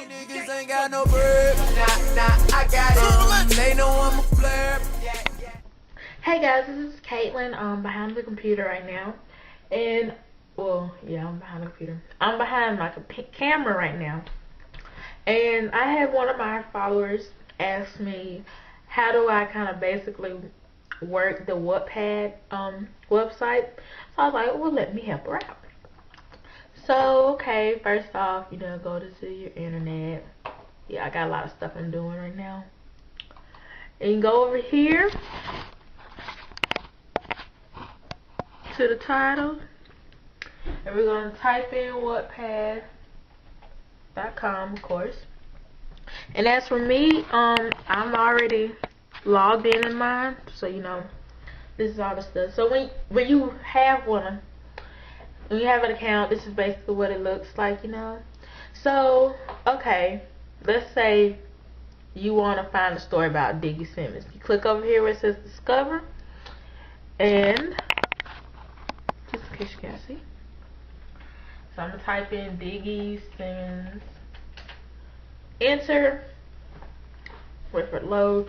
niggas ain't got no bird. Nah, I got it. They know I'm a flirt. Hey guys, this is Caitlin. I'm behind the computer right now, and well, yeah, I'm behind the computer. I'm behind my camera right now, and I had one of my followers ask me, how do I kind of basically work the Wattpad website? So I was like, well, let me help her out. So okay, first off, go to your internet. Yeah, I got a lot of stuff I'm doing right now. And you go over here to the title, and we're going to type in Wattpad.com, of course. And as for me, I'm already logged in mine, so this is all the stuff. So when you have when you have an account, this is basically what it looks like, So okay, let's say you want to find a story about Diggy Simmons. You click over here where it says discover, and just in case you can't see, so I'm gonna type in Diggy Simmons, enter, wait for it to load.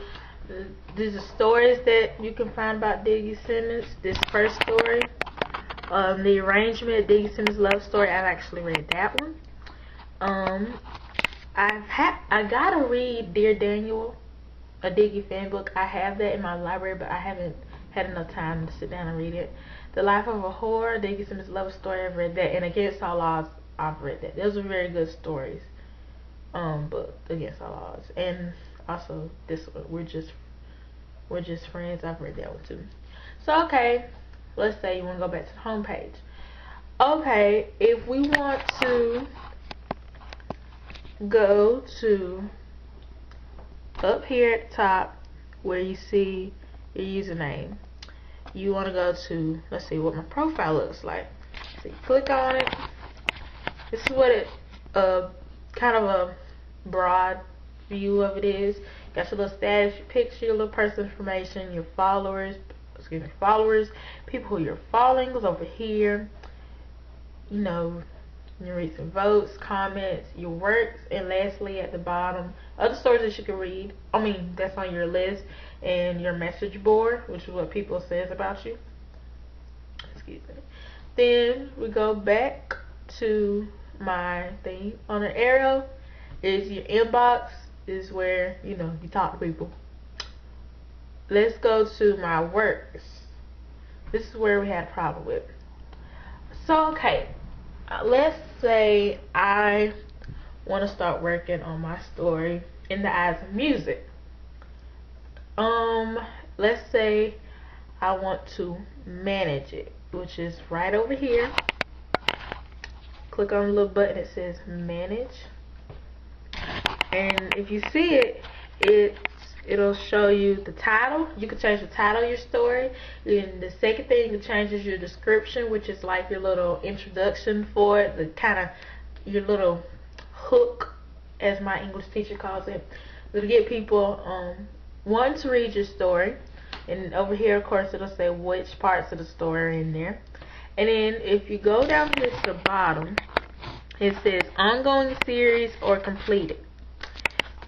These are stories that you can find about Diggy Simmons. This first story, the arrangement, Diggy Simmons love story, I've actually read that one. I gotta read Dear Daniel, a Diggy fan book. I have that in my library, but I haven't had enough time to sit down and read it. The Life of a Whore, Diggy Simmons love story, I've read that, and Against All Odds, I've read that. Those are very good stories. But Against All Odds, and also this one, We're Just Friends, I've read that one too. So okay, let's say you want to go back to the home page. Okay, if we want to go to up here at the top where you see your username, you want to go to, let's see what my profile looks like. So you click on it. This is what it kind of a broad view of it is. Got your little status, your picture, your little personal information, your followers, people who you're following is over here. Your recent votes, comments, your works, and lastly at the bottom, other stories that you can read. That's on your list, and your message board, which is what people says about you. Excuse me. Then we go back to my thing. On the arrow is your inbox, is where you talk to people. Let's go to my works. This is where we had a problem with. So okay, let's say I want to start working on my story in the eyes of music. Let's say I want to manage it, which is right over here. Click on the little button that says manage, and if you see it, it'll show you the title. You can change the title of your story. And the second thing you can change is your description, which is like your little introduction for it, the kind of your little hook, as my English teacher calls it, to get people want to read your story. And over here, of course, it'll say which parts of the story are in there. And then if you go down here to the bottom, it says ongoing series or completed.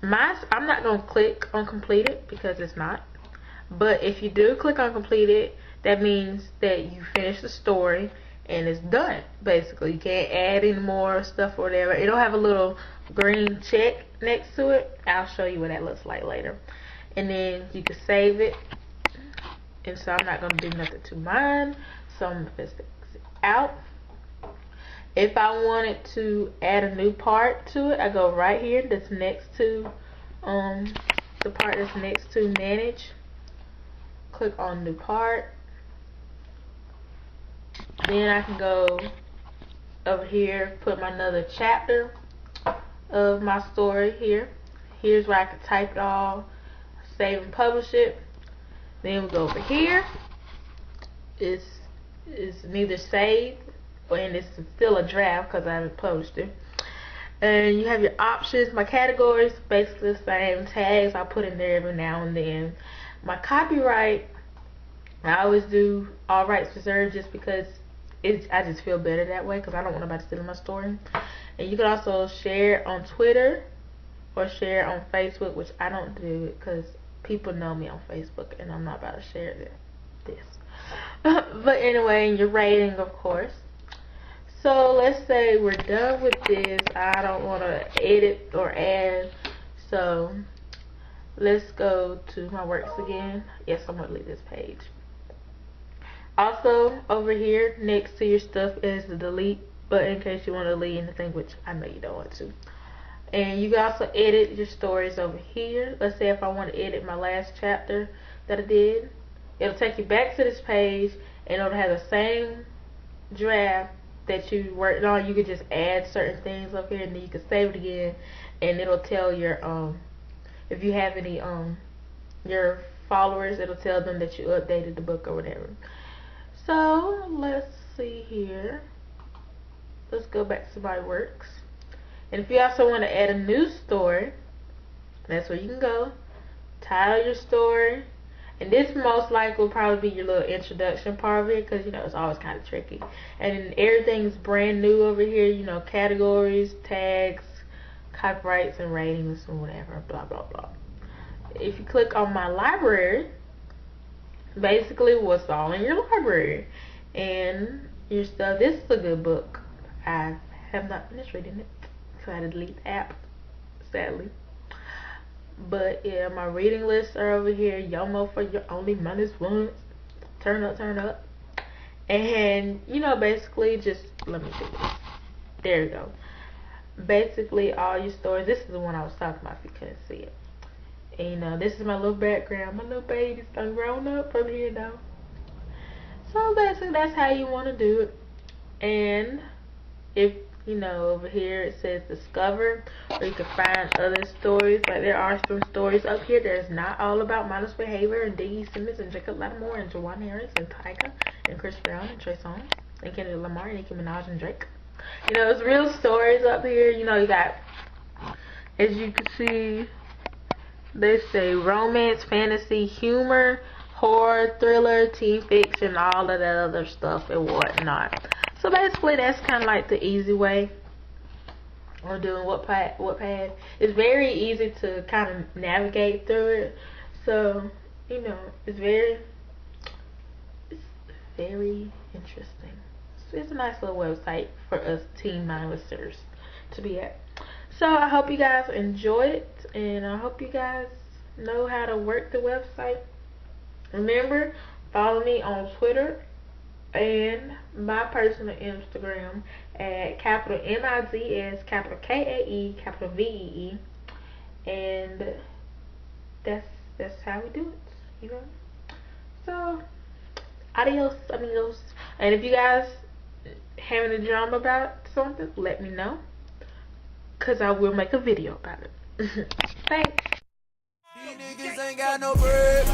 I'm not going to click on completed because it's not. But if you do click on completed, that means that you finished the story and it's done. Basically, you can't add any more stuff or whatever. It'll have a little green check next to it. I'll show you what that looks like later. And then you can save it. And so I'm not going to do nothing to mine. So I'm going to exit out. If I wanted to add a new part to it, I go right here. That's next to the part that's next to manage. Click on new part. Then I can go over here, put my another chapter of my story here. Here's where I can type it all, save and publish it. Then we go over here. It's neither saved, and it's still a draft because I haven't published it. And you have your options. My categories, basically the same. Tags I put in there every now and then. My copyright, I always do all rights reserved, just because I just feel better that way, because I don't want nobody stealing my story. And you can also share on Twitter, or share on Facebook, which I don't do it because people know me on Facebook and I'm not about to share this. But anyway, your rating, of course. So let's say we're done with this. I don't want to edit or add, so let's go to my works again. Yes, I'm going to leave this page. Also, over here next to your stuff is the delete button in case you want to delete anything, which I know you don't want to. And you can also edit your stories over here. Let's say if I want to edit my last chapter that I did, it'll take you back to this page and it'll have the same draft that you worked on. You could just add certain things up here and then you can save it again, and it'll tell your if you have any your followers, it'll tell them that you updated the book or whatever. So let's see here. Let's go back to my works. And if you also want to add a new story, that's where you can go. Title your story. And this most likely will probably be your little introduction part of it, because you know it's always kind of tricky. And then everything's brand new over here, you know, categories, tags, copyrights and ratings and whatever, blah blah blah. If you click on my library, basically what's all in your library and your stuff. This is a good book. I have not finished reading it, so I had to delete the app, sadly. But yeah, my reading lists are over here. Yomo for your only minus once. Turn up, turn up. And you know, basically just let me do this. There you go. Basically all your stories. This is the one I was talking about if you couldn't see it. And you know, this is my little background. My little baby's done grown up from here now. So basically that's how you want to do it. And if you know, over here it says discover, or you can find other stories. Like there are some stories up here that is not all about Mindless Behavior and Diggy Simmons and Jacob Lattimore and Jawan Harris and Tyga and Chris Brown and Trey Songz and Kendrick Lamar and Nicki Minaj and Drake. You know, it's real stories up here. You know, you got, as you can see, they say romance, fantasy, humor, horror, thriller, teen fiction, all of that other stuff and whatnot. So basically that's kind of like the easy way of doing Wattpad. It's very easy to kind of navigate through it. So, you know, it's very interesting. So it's a nice little website for us teen mindlessers to be at. So I hope you guys enjoy it, and I hope you guys know how to work the website. Remember, follow me on Twitter and my personal Instagram at capital MIZS, capital KAE, capital VEE, and that's how we do it, you know. So adios amigos. And if you guys having a drama about something, let me know, cause I will make a video about it. Thanks. These niggas ain't got no bread.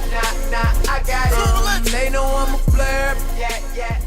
Nah, I got it. They know I'm a flare. Yeah.